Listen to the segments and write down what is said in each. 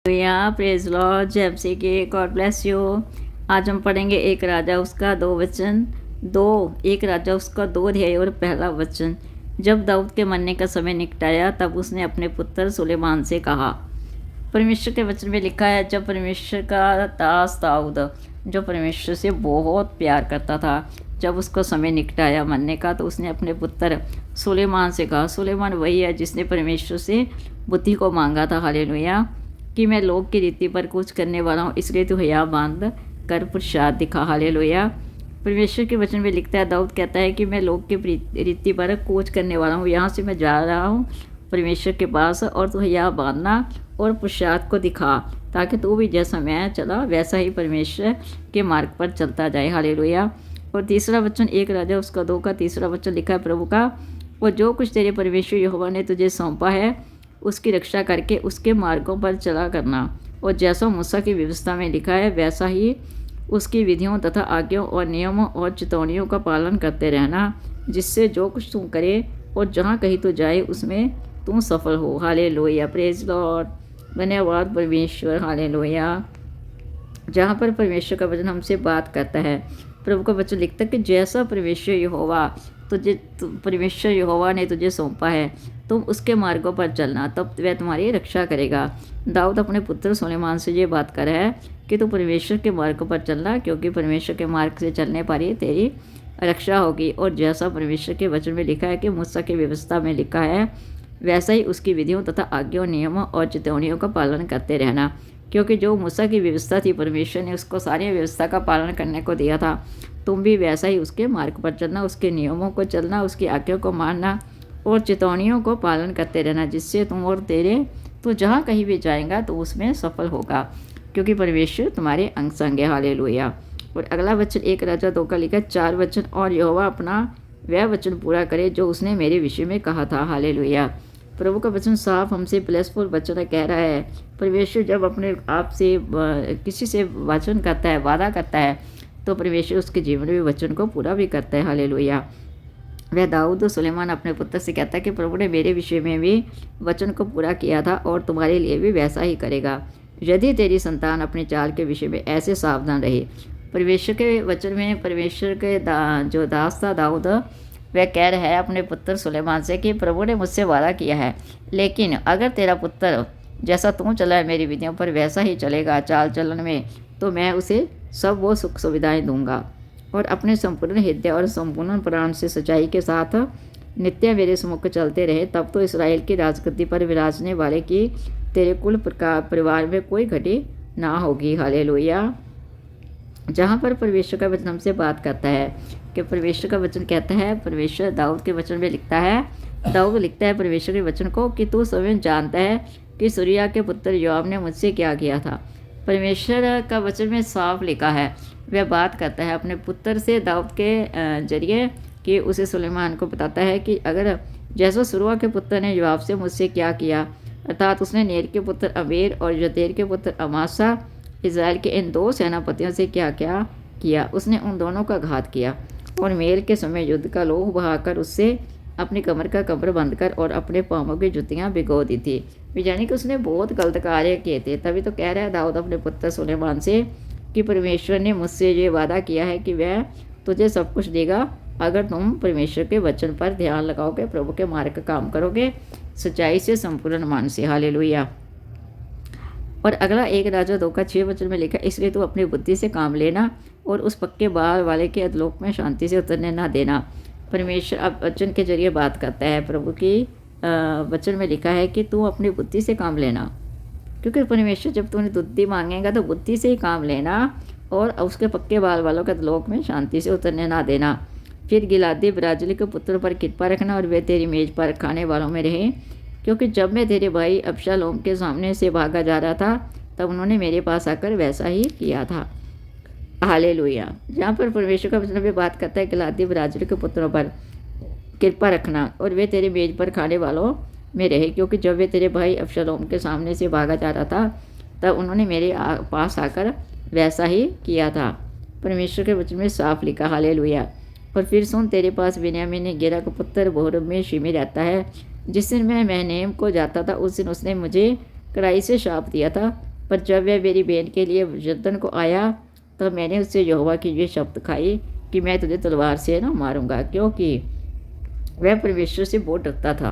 Praise Lord जय के God bless you. आज हम पढ़ेंगे एक राजा उसका दो वचन एक राजा उसका दो अध्याय और पहला वचन। जब दाऊद के मरने का समय निकटाया तब उसने अपने पुत्र सुलेमान से कहा। परमेश्वर के वचन में लिखा है, जब परमेश्वर का दास दाऊद जो परमेश्वर से बहुत प्यार करता था, जब उसका समय निकटाया मरने का तो उसने अपने पुत्र सुलेमान से कहा। सुलेमान वही है जिसने परमेश्वर से बुद्धि को मांगा था, हालेलुया, कि मैं लोग की रीति पर कुछ करने वाला हूँ, इसलिए तू हया बांध कर प्रसाद दिखा, हालेलुया। परमेश्वर के वचन में लिखता है, दाऊद कहता है कि मैं लोग की रीति पर कूच करने वाला हूँ, यहाँ से मैं जा रहा हूँ परमेश्वर के पास, और तू हया बांधना और प्रसाद को दिखा, ताकि तू भी जैसा मैं चला वैसा ही परमेश्वर के मार्ग पर चलता जाए, हालेलुया। और तीसरा वचन एक राजा उसका 2 का तीसरा वचन लिखा है, प्रभु का वो जो कुछ तेरे परमेश्वर यहोवा ने तुझे सौंपा है उसकी रक्षा करके उसके मार्गों पर चला करना, और जैसा मूसा की व्यवस्था में लिखा है वैसा ही उसकी विधियों तथा आज्ञाओं और नियमों और चेतावनियों का पालन करते रहना, जिससे जो कुछ तू करे और जहाँ कहीं तो जाए उसमें तू सफल हो, हालेलुया। प्रेज लॉर्ड, धन्यवाद परमेश्वर, हालेलुया। जहाँ पर परमेश्वर का वचन हमसे बात करता है, प्रभु का वचन लिखता है कि जैसा परमेश्वर यहोवा ने तुझे सौंपा है तुम उसके मार्गों पर चलना, तब वह तुम्हारी रक्षा करेगा। दाऊद अपने पुत्र सुलेमान से ये बात कर रहा है कि तू परमेश्वर के मार्गों पर चलना, क्योंकि परमेश्वर के मार्ग से चलने पर ही तेरी रक्षा होगी। और जैसा परमेश्वर के वचन में लिखा है कि मूसा की व्यवस्था में लिखा है वैसा ही उसकी विधियों तथा आज्ञाओं, नियमों और चेतावनियों का पालन करते रहना, क्योंकि जो मूसा की व्यवस्था थी परमेश्वर ने उसको सारी व्यवस्था का पालन करने को दिया था। तुम भी वैसा ही उसके मार्ग पर चलना, उसके नियमों को चलना, उसकी आज्ञा को मानना और चेतावनियों को पालन करते रहना, जिससे तुम और तेरे तो जहाँ कहीं भी जाएगा तो उसमें सफल होगा, क्योंकि परमेश्वर तुम्हारे अंग संग है, हालेलुया। और अगला वचन एक राजा 2 का लिखा 4 वचन, और यहोवा अपना वह वचन पूरा करे जो उसने मेरे विषय में कहा था, हालेलुया। प्रभु का वचन साफ हमसे ब्लेसफुल वचन कह रहा है। परमेश्वर जब अपने आप से किसी से वचन करता है, वादा करता है, तो परमेश्वर उसके जीवन में वचन को पूरा भी करता है, हालेलुया। वह दाऊद सुलेमान अपने पुत्र से कहता है कि प्रभु ने मेरे विषय में भी वचन को पूरा किया था और तुम्हारे लिए भी वैसा ही करेगा, यदि तेरी संतान अपनी चाल के विषय में ऐसे सावधान रहे। परमेश्वर के वचन में परमेश्वर के जो दास था दाऊद, वह कह रहा है अपने पुत्र सुलेमान से कि प्रभु ने मुझसे वादा किया है, लेकिन अगर तेरा पुत्र जैसा तू चला है मेरी विधियों पर वैसा ही चलेगा चाल चलन में, तो मैं उसे सब वो सुख सुविधाएं दूंगा, और अपने संपूर्ण हृदय और संपूर्ण प्राण से सच्चाई के साथ नित्य मेरे सम्मुख चलते रहे, तब तो इसराइल की राजगद्दी पर विराजने वाले की तेरे कुल परिवार में कोई घटी ना होगी, हालेलुया। जहाँ पर परमेश्वर का वचन हमसे बात करता है कि परमेश्वर का वचन कहता है, परमेश्वर दाऊद के वचन में लिखता है, दाऊद लिखता है परमेश्वर के वचन को कि तू स्वयं जानता है कि सूर्या के पुत्र योआब ने मुझसे क्या किया था। परमेश्वर का वचन में साफ लिखा है, वह बात करता है अपने पुत्र से दाऊद के जरिए कि उसे सुलेमान को बताता है कि अगर जैसा सूर्या के पुत्र ने योआब से मुझसे क्या किया, अर्थात उसने नेर के पुत्र अबेर और यतेर के पुत्र अमासा इज़राइल के इन 2 सेनापतियों से क्या क्या किया। उसने उन दोनों का घात किया और मेल के समय युद्ध का लोह बहाकर उससे अपनी कमर का कब्र बंद कर और अपने पाँवों की जुतियाँ भिगो दी थी। यानी कि उसने बहुत गलत कार्य किए थे। तभी तो कह रहा है दाऊद अपने पुत्र सुलेमान से कि परमेश्वर ने मुझसे ये वादा किया है कि वह तुझे सब कुछ देगा अगर तुम परमेश्वर के वचन पर ध्यान लगाओगे, प्रभु के मार्ग का काम करोगे सच्चाई से, संपूर्ण मन से, हालेलुया। और अगला एक राजा 2 का 6 वचन में लिखा, इसलिए तू अपनी बुद्धि से काम लेना और उस पक्के बाल वाले के अधलोक में शांति से उतरने ना देना। परमेश्वर अब वचन के जरिए बात करता है। प्रभु की वचन में लिखा है कि तू अपनी बुद्धि से काम लेना, क्योंकि परमेश्वर जब तूने बुद्धि मांगेगा तो बुद्धि से ही काम लेना, और उसके पक्के बाल वालों के अधलोक में शांति से उतरने ना देना। फिर गिलादी ब्राजली के पुत्र पर कृपा रखना और वे तेरी मेज पर खाने वालों में रहे, क्योंकि जब मैं तेरे भाई अबशालोम के सामने से भागा जा रहा था तब उन्होंने मेरे पास आकर वैसा ही किया था, हालेलुया। जहाँ पर परमेश्वर का वचन भी बात करता है गिलादी ब्राजली के पुत्रों पर कृपा रखना और वे तेरे मेज पर खाने वालों में रहे, क्योंकि जब वे तेरे भाई अबशालोम के सामने से भागा जा रहा था तब उन्होंने मेरे पास आकर वैसा ही किया था। परमेश्वर के वचन में साफ लिखा, हालेलुया। और फिर सुन, तेरे पास बिन्यामीन गेरा का पुत्र बोहरब में शिमी रहता है, जिस दिन मैं महनेम को जाता था उस दिन उसने मुझे कड़ाई से शाप दिया था पर जब वह मेरी बहन के लिए यरदन को आया तो मैंने उससे यहोवा की ये शब्द खाई कि मैं तुझे तलवार से ना मारूंगा, क्योंकि वह परमेश्वर से बहुत डरता था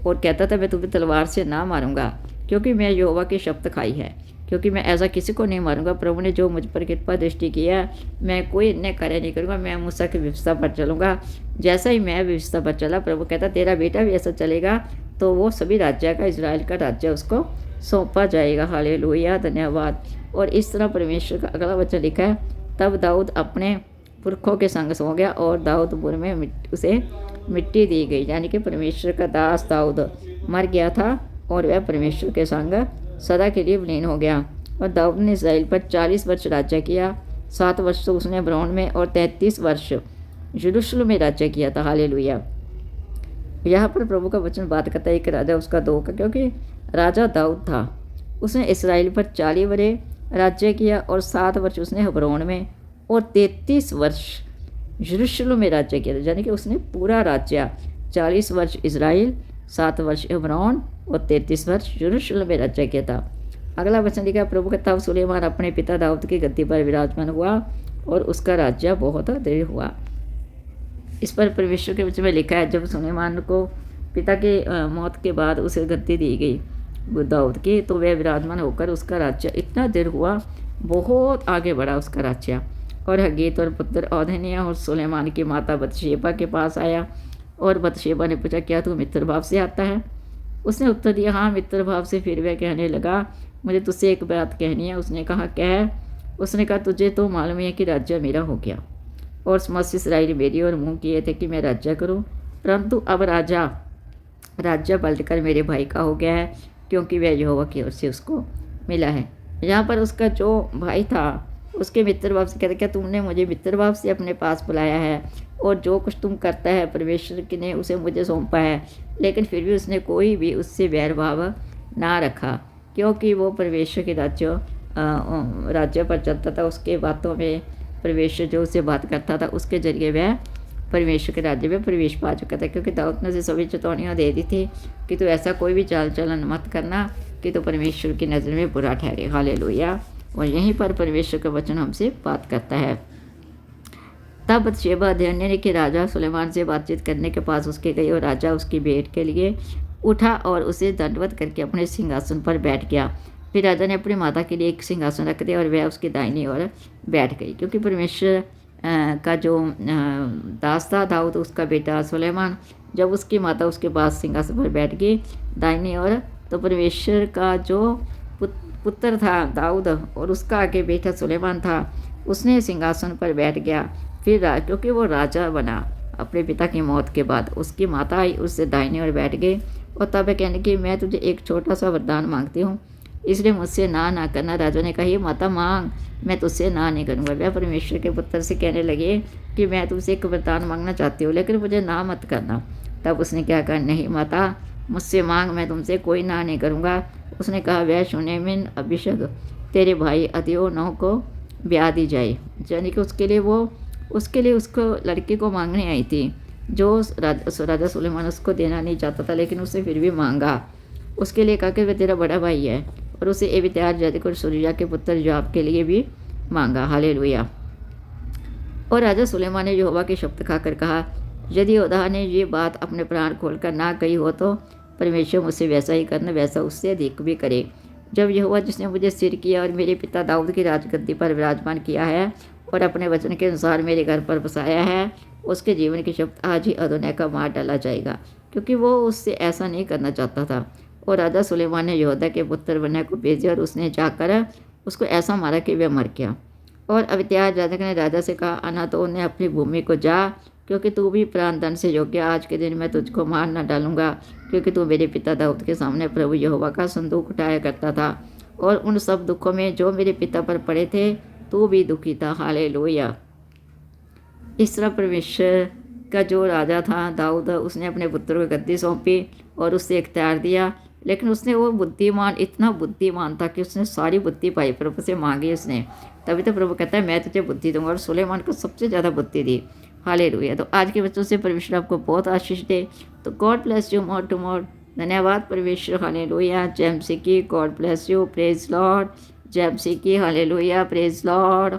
और कहता था मैं तुम्हें तलवार से ना मारूंगा, क्योंकि मैं यहोवा की शब्द खाई है, क्योंकि मैं ऐसा किसी को नहीं मारूंगा। प्रभु ने जो मुझ पर कृपा दृष्टि किया, मैं कोई अन्य कार्य नहीं करूंगा, मैं मूसा की व्यवस्था पर चलूंगा जैसा ही मैं व्यवस्था पर चला। प्रभु कहता तेरा बेटा भी ऐसा चलेगा, तो वो सभी राज्य का, इजराइल का राज्य उसको सौंपा जाएगा। हालेलुया, धन्यवाद। और इस तरह परमेश्वर का अगला वचन लिखा है, तब दाऊद अपने पुरखों के संग सो गया और दाऊदपुर में उसे मिट्टी दी गई। यानी कि परमेश्वर का दास दाऊद मर गया था और वह परमेश्वर के संग सदा के लिए विलीन हो गया। और दाऊद ने इस्राएल पर 40 वर्ष राज्य किया। 7 वर्ष तो उसने ब्रौन में और 33 वर्ष यरूशलेम में राज्य किया था। हालेलुया। यहाँ पर प्रभु का वचन बात करता है एक राजा उसका दो का, क्योंकि राजा दाऊद था, उसने इस्राएल पर 40 वर्ष राज्य किया और 7 वर्ष उसने हब्रोन में और 33 वर्ष यरूशलेम में राज्य किया था। यानी कि उसने पूरा राज्य 40 वर्ष इस्राएल, 7 वर्ष हब्रोन और 33 वर्ष यरूशलेम में राज्य किया था। अगला वचन लिखा, प्रभु का तब सुलेमान अपने पिता दाऊद की गद्दी पर विराजमान हुआ और उसका राज्य बहुत दृढ़ हुआ। इस पर परमेश्वर के वचन में लिखा है, जब सुलेमान को पिता के मौत के बाद उसे गद्दी दी गई दाऊद की, तो वह विराजमान होकर उसका राज्य इतना दृढ़ हुआ, बहुत आगे बढ़ा उसका राज्य। और हगीत और पुत्र औधनिया और सुलेमान की माता बतशेबा के पास आया और बतशेबा ने पूछा, क्या तू मित्र भाव से आता है? उसने उत्तर दिया, हाँ मित्र भाव से। फिर वह कहने लगा, मुझे तुझसे एक बात कहनी है। उसने कहा, कह। उसने कहा, तुझे तो मालूम है कि राज्य मेरा हो गया और समस्त इस्राएल मेरी और मुँह किए थे कि मैं राज्य करूँ, परंतु अब राज्य पलटकर मेरे भाई का हो गया है, क्योंकि वह यहोवा की ओर से उसको मिला है। यहाँ पर उसका जो भाई था उसके मित्र भाव से कहते, क्या तुमने मुझे मित्र भाव से अपने पास बुलाया है और जो कुछ तुम करता है परमेश्वर की ने उसे मुझे सौंपा है। लेकिन फिर भी उसने कोई भी उससे बैर भाव ना रखा, क्योंकि वो परमेश्वर के राज्य पर चलता था। उसके बातों में परमेश्वर जो उसे बात करता था उसके जरिए वह परमेश्वर के राज्य में प्रवेश पा चुका था। क्योंकि दाऊद ने उसे सभी चेतावनियाँ दे दी थी कि तू ऐसा कोई भी चाल चलन मत करना कि तो परमेश्वर की नज़र में बुरा ठहरे। हालेलुया। और यहीं पर परमेश्वर का वचन हमसे बात करता है। तब बतशेबा ध्यान के राजा सुलेमान से बातचीत करने के पास उसके गई और राजा उसकी भेंट के लिए उठा और उसे दंडवत करके अपने सिंहासन पर बैठ गया। फिर राजा ने अपनी माता के लिए एक सिंहासन रख दिया और वह उसकी दाहिनी ओर बैठ गई। क्योंकि परमेश्वर का जो दास था दाऊद, उसका बेटा सुलेमान, जब उसकी माता उसके पास सिंहासन पर बैठ गई दाहिनी ओर, तो परमेश्वर का जो पुत्र था दाऊद और उसका आगे बेटा सुलेमान था, उसने सिंहासन पर बैठ गया। फिर क्योंकि वो राजा बना अपने पिता की मौत के बाद, उसकी माता आई उससे दाहिनी ओर बैठ गई और तब कहने की, मैं तुझे एक छोटा सा वरदान मांगती हूँ, इसलिए मुझसे ना करना। राजा ने कहा, ये माता मांग, मैं तुझसे ना नहीं करूँगा। वह परमेश्वर के पुत्र से कहने लगे कि मैं तुझसे एक वरदान मांगना चाहती हूँ, लेकिन मुझे ना मत करना। तब उसने क्या कहा, नहीं माता मुझसे मांग, मैं तुमसे कोई ना नहीं करूँगा। उसने कहा, वह शूनेमिन अभिषेक तेरे भाई अदोनिय्याह को ब्याह दी जाए। यानी कि उसके लिए उसको लड़के को मांगने आई थी, जो राजा सुलेमान उसको देना नहीं चाहता था, लेकिन उसने फिर भी मांगा। उसके लिए कहा कि वह तेरा बड़ा भाई है, और उसे एबित्यार जातिक और सूरिया के पुत्र योआब के लिए भी मांगा। हालेलुया। और राजा सुलेमान ने यहोवा के शब्द खाकर कहा, यदि योद्धा ने ये बात अपने प्राण खोलकर ना कही हो तो परमेश्वर मुझसे वैसा ही करना, वैसा उससे अधिक भी करे। जब यहोवा जिसने मुझे स्थिर किया और मेरे पिता दाऊद की राजगद्दी पर विराजमान किया है और अपने वचन के अनुसार मेरे घर पर बसाया है, उसके जीवन के शब्द आज ही अदोनिय्याह का मार डाला जाएगा, क्योंकि वो उससे ऐसा नहीं करना चाहता था। और राजा सुलेमान ने यहोदा के पुत्र बनैया को भेजा और उसने जाकर उसको ऐसा मारा कि वह मर गया। और अबित्यार जातक ने राजा से कहा, अनातोत ने अपनी भूमि को जा, क्योंकि तू भी प्राण दंड से योग्य। आज के दिन मैं तुझको मार न डालूंगा, क्योंकि तू मेरे पिता दाऊद के सामने प्रभु यहोवा का संदूक उठाया करता था, और उन सब दुखों में जो मेरे पिता पर पड़े थे तू भी दुखी था। हालेलुया। इस तरह परमेश्वर का जो राजा था दाऊद, उसने अपने पुत्र को गद्दी सौंपी और उससे इख्तियार दिया, लेकिन उसने वो इतना बुद्धिमान था कि उसने सारी बुद्धि पाई, प्रभु से मांगी उसने। तभी तो प्रभु कहता है, मैं तुझे बुद्धि दूंगा, और सुलेमान को सबसे ज़्यादा बुद्धि दी। हालेलुया। तो आज के बच्चों से परमेश्वर आपको बहुत आशीष दे। तो God bless you more to more. धन्यवाद परमेश्वर, हालेलुया। जय मसीह की, God bless you, praise Lord. जय मसीह की, हालेलुया, प्रेज लॉर्ड।